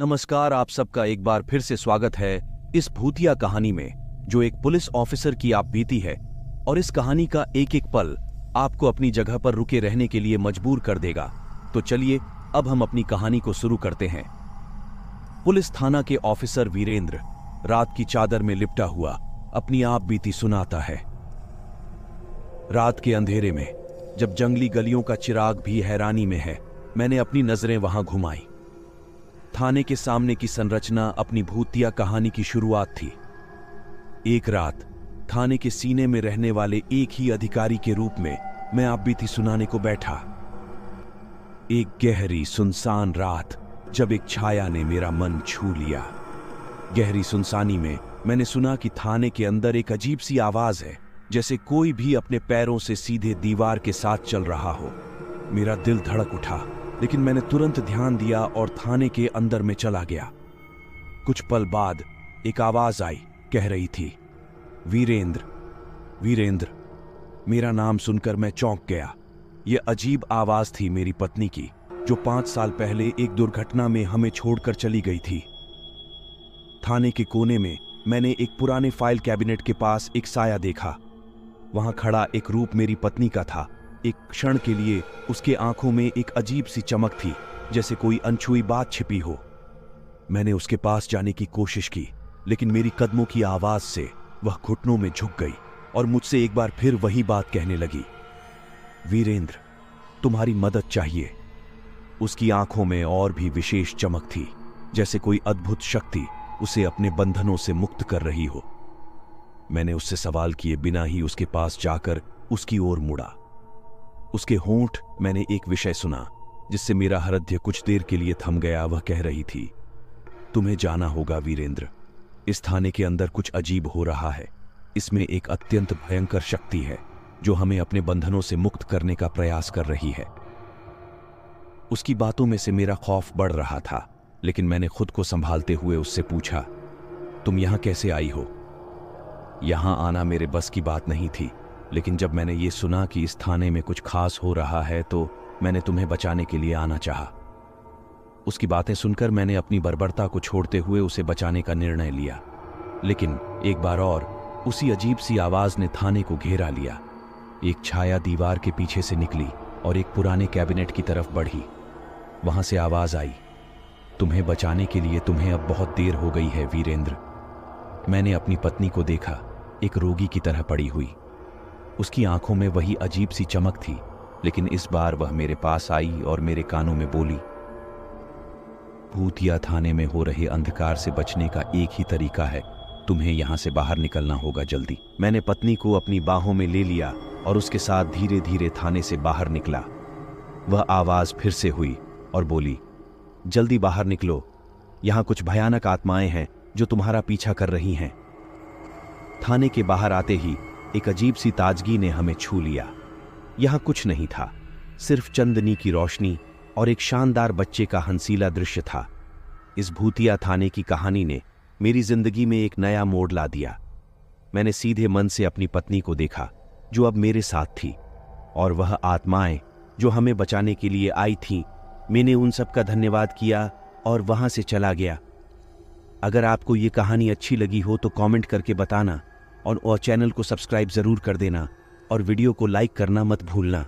नमस्कार, आप सबका एक बार फिर से स्वागत है इस भूतिया कहानी में, जो एक पुलिस ऑफिसर की आप बीती है। और इस कहानी का एक एक पल आपको अपनी जगह पर रुके रहने के लिए मजबूर कर देगा। तो चलिए अब हम अपनी कहानी को शुरू करते हैं। पुलिस थाना के ऑफिसर वीरेंद्र रात की चादर में लिपटा हुआ अपनी आप बीती सुनाता है। रात के अंधेरे में जब जंगली गलियों का चिराग भी हैरानी में है, मैंने अपनी नजरें वहां घुमाई। थाने के सामने की संरचना अपनी भूतिया कहानी की शुरुआत थी। एक रात थाने के सीने में रहने वाले एक ही अधिकारी के रूप में मैं आप बीती सुनाने को बैठा। एक गहरी सुनसान रात, जब एक छाया ने मेरा मन छू लिया। गहरी सुनसानी में मैंने सुना कि थाने के अंदर एक अजीब सी आवाज है, जैसे कोई भी अपने पैरों से सीधे दीवार के साथ चल रहा हो। मेरा दिल धड़क उठा, लेकिन मैंने तुरंत ध्यान दिया और थाने के अंदर में चला गया। कुछ पल बाद एक आवाज आई, कह रही थी, वीरेंद्र, वीरेंद्र। मेरा नाम सुनकर मैं चौंक गया। यह अजीब आवाज थी मेरी पत्नी की, जो 5 साल पहले एक दुर्घटना में हमें छोड़कर चली गई थी। थाने के कोने में मैंने एक पुराने फाइल कैबिनेट के पास एक साया देखा। वहां खड़ा एक रूप मेरी पत्नी का था। एक क्षण के लिए उसके आंखों में एक अजीब सी चमक थी, जैसे कोई अनछुई बात छिपी हो। मैंने उसके पास जाने की कोशिश की, लेकिन मेरी कदमों की आवाज से वह घुटनों में झुक गई और मुझसे एक बार फिर वही बात कहने लगी, वीरेंद्र, तुम्हारी मदद चाहिए। उसकी आंखों में और भी विशेष चमक थी, जैसे कोई अद्भुत शक्ति उसे अपने बंधनों से मुक्त कर रही हो। मैंने उससे सवाल किए बिना ही उसके पास जाकर उसकी ओर मुड़ा। उसके होंठ मैंने एक विषय सुना, जिससे मेरा हृदय कुछ देर के लिए थम गया। वह कह रही थी, तुम्हें जाना होगा वीरेंद्र। इस थाने के अंदर कुछ अजीब हो रहा है। इसमें एक अत्यंत भयंकर शक्ति है, जो हमें अपने बंधनों से मुक्त करने का प्रयास कर रही है। उसकी बातों में से मेरा खौफ बढ़ रहा था, लेकिन मैंने खुद को संभालते हुए उससे पूछा, तुम यहां कैसे आई हो? यहां आना मेरे बस की बात नहीं थी, लेकिन जब मैंने ये सुना कि इस थाने में कुछ खास हो रहा है, तो मैंने तुम्हें बचाने के लिए आना चाहा। उसकी बातें सुनकर मैंने अपनी बर्बरता को छोड़ते हुए उसे बचाने का निर्णय लिया। लेकिन एक बार और उसी अजीब सी आवाज ने थाने को घेरा लिया। एक छाया दीवार के पीछे से निकली और एक पुराने कैबिनेट की तरफ बढ़ी। वहां से आवाज आई, तुम्हें बचाने के लिए तुम्हें अब बहुत देर हो गई है वीरेंद्र। मैंने अपनी पत्नी को देखा, एक रोगी की तरह पड़ी हुई। उसकी आंखों में वही अजीब सी चमक थी, लेकिन इस बार वह मेरे पास आई और मेरे कानों में बोली, भूतिया थाने में हो रहे अंधकार से बचने का एक ही तरीका है, तुम्हें यहां से बाहर निकलना होगा जल्दी। मैंने पत्नी को अपनी बाहों में ले लिया और उसके साथ धीरे धीरे थाने से बाहर निकला। वह आवाज फिर से हुई और बोली, जल्दी बाहर निकलो, यहां कुछ भयानक आत्माएं हैं जो तुम्हारा पीछा कर रही हैं। थाने के बाहर आते ही एक अजीब सी ताजगी ने हमें छू लिया। यहां कुछ नहीं था, सिर्फ चंदनी की रोशनी और एक शानदार बच्चे का हंसीला दृश्य था। इस भूतिया थाने की कहानी ने मेरी जिंदगी में एक नया मोड़ ला दिया। मैंने सीधे मन से अपनी पत्नी को देखा, जो अब मेरे साथ थी, और वह आत्माएं जो हमें बचाने के लिए आई थीं। मैंने उन सब का धन्यवाद किया और वहां से चला गया। अगर आपको ये कहानी अच्छी लगी हो तो कमेंट करके बताना, और चैनल को सब्सक्राइब जरूर कर देना, और वीडियो को लाइक करना मत भूलना।